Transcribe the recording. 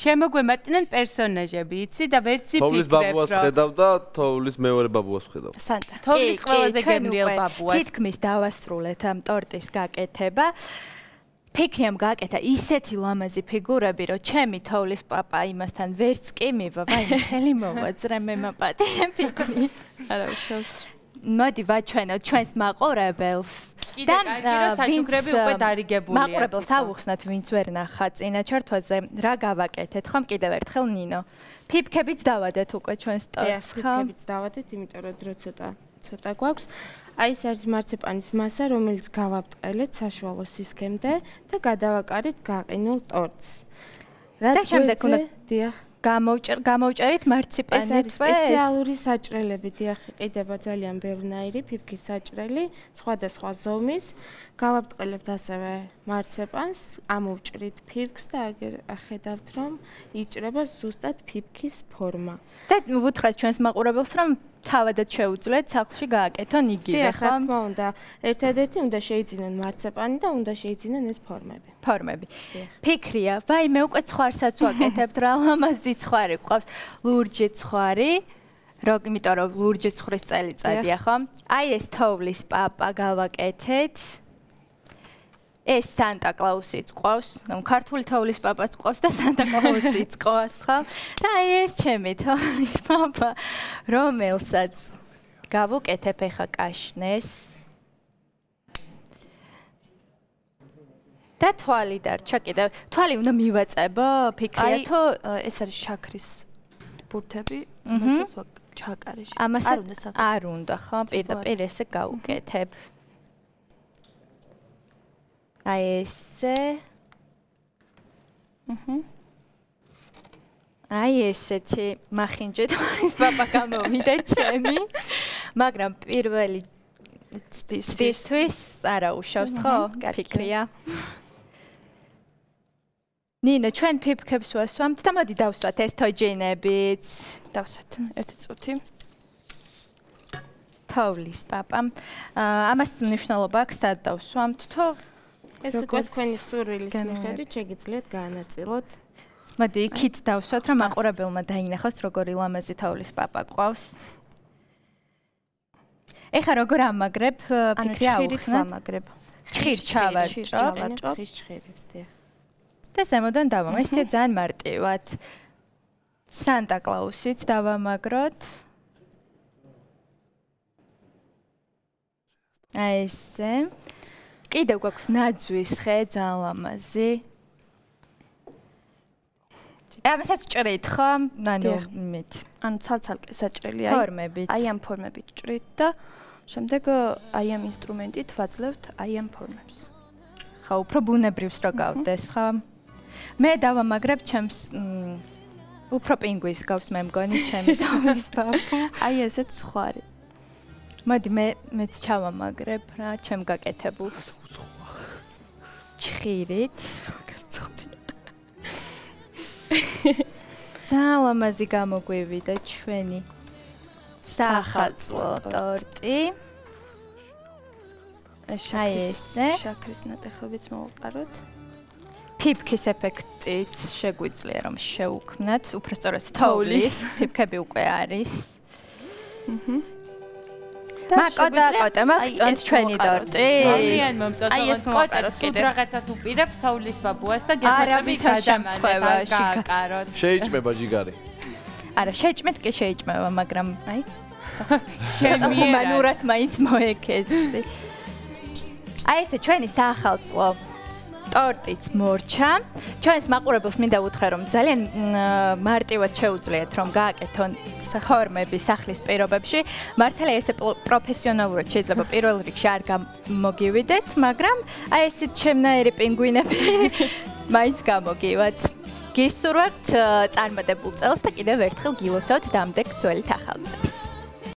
შემოგვემატნენ პერსონაჟები, იცი და ვერც იფიქრებ, თოვლის ბაბუას ხედავ და თოვლის მეორე ბაბუას ხედავ. სანტა. თოვლის ყველაზე გემრიელ ბაბუას. თითქმის დავასრულეთ ამ ტორტის გაკეთება. ფიქრიამ გააკეთა ისეთი ლამაზი ფიგურები, რომ ჩემი თოვლის პაპა იმასთან ვერც კი მივა, ვაიმე ხელი მოვაძრე მე მაპატია ფიქრი. არა უშავს. მოდი ვაჩვენოთ ჩვენს მაყურებელს. და საჩუქრები უკვე დარიგებულია. მაყურებელს ავუხსნათ, ვინც ვერ ნახა წინა ჩართვაზე, რა გავაკეთეთ, ხომ კიდევ ერთხელ ნინო. ფიფქებიც დავადეთ უკვე ჩვენს ტორტს, ხო? ფიფქებიც დავადეთ, იმიტომ რომ დრო ცოტა გვაქვს. აი ეს არის მარციპანის მასა, რომელიც გავაბტყელეთ საშუალო სისქემდე და გადავაკარით გაყინულ ტორტს. და შემდეგ უნდა დიახ გამოვჭერით მარციპანი. ეს არის სპეციალური საჭრელები, დიახ, ყიდება ძალიან ბევრნაირი ფიფქის საჭრელი, სხვადასხვა ზომის. გავაბტყელებთ ასევე მარციპანს, ამოვჭრით ფიფქს და აგერ ხედავთ, რომ იჭრება ზუსტად ფიფქის ფორმა. და ვუთხრათ ჩვენს მაყურებელს, რომ თავადაც შეუძლიათ სახლში გააკეთონ იგივე, ხო? რა თქმა უნდა, ერთადერთი უნდა შეიძინონ მარციპანი და უნდა შეიძინონ ეს ფორმები. ფიქრია, ვაიმე უკვე ცხვარსაც ვაკეთებთ, რა ლამაზი ცხვარი გვყავს, ლურჯი ცხვარი, იმიტომ რომ ლურჯი ცხვრის წელიწადია, ხო? აი ეს თოვლის პაპა გავაკეთეთ. ეს სანტა კლაუსიც ყავს, ქართული თოვლის პაპას ყავს და სანტა კლაუსიც ყავს, ხო? და აი ეს ჩემი თოვლის პაპა, რომელსაც გავუკეთებ ახლა კაშნეს. და თვალი დარჩა კიდევ. თვალი უნდა მივაწებო, ფიქრია თუ ეს არის შაქრის ბურთები, ამასაც ჩაკარეში. არ უნდა, ხო? პირდაპირ ესე გავუკეთებ. აი ესე. აი ესეთი მახინჯე თვალის პაპა გამოვიდა ჩემი. მაგრამ პირველი ცდისთვის არა უშავს, ხო? ფიქრია. ნინო, ჩვენ ფიფქებს ვასვამთ და მოდი დავსვათ ეს თოჯინებიც. დავსვათ ერთი წუთი. თოვლის პაპამ. ამას მნიშვნელობა აქვს, სად დავსვამთ თუ ეს უკვე თქვენი სურვილის მიხედვით შეგიძლიათ გაანაწილოთ. მოდი იქით დავსვათ, რომ მაყურებელმა დაინახოს, როგორი ლამაზი თოვლის პაპა ყავს. ეხლა როგორ ამაგრებ, ფიქრი ავუხსნათ. ჩხირ ჩავაჭრო. ჩხირებს, დიახ. და ზემოდან დავამაგროთ. ესე ძალიან მარტივად. სანტა კლაუსიც დავამაგროთ. აი ესე. კიდევ გვაქვს ნაძვის ხე, ძალიან ლამაზი. ამასაც ჭრით, ხო? ანუ მით. ანუ ცალ-ცალკე საჭრელი ფორმებით. აი ამ ფორმებით ჭრით და შემდეგ აი ამ ინსტრუმენტით ვაძლევთ აი ამ ფორმებს. ხო, უფრო ბუნებრივს რო გავდეს, ხო? მე დავამაგრებ ჩემს უფრო პინგვის გავს მე მგონი ჩემი თოვლის პაპა. აი ესეც ხვარი. მოდი მეც ჩავამაგრებ რა ჩემ გაკეთებულს. ჩხირით. ძალიან ლამაზი გამოგვივიდა ჩვენი სახალწლო ტორტი. აი ესე. შაქრის ნატეხებიც მოვაყაროთ. ფიფქის ეფექტიც შეგვიძლია რომ შევუქმნათ, უბრალოდ თოვლის ფიფქები უკვე არის. კოტა მაგწონთ ჩვენი ტორტი. ძალიან მომწონს. კოტა სულ რაღაცას უპირებს თოვლის ბაბუას და გეფოთები გადამალეთ გააკაროთ. შეიჭმება ჯიგარი. არა, შეჭმეთ კი შეიჭმება, მაგრამ აი ჩემი ჰუმანურად მაინც მოეკეცი. აი ესე ჩვენი სახალწლო ტორტიც მორჩა. ჩვენს მაყურებელს მინდა უთხრა, რომ ძალიან მარტივად შეუძლიათ რომ გააკეთონ ფორმები სახლის პირობებში. მართალია ესე პროფესიონალურად შეიძლება პირველ რიგში არ გამოგივიდეთ, მაგრამ აი ესეთ შემნაირი პინგვინები მაინც გამოგივათ. გისურვებთ წარმატებულ წელს და კიდევ ერთხელ გილოცავთ დამდეგ ძველი ახალ წელს.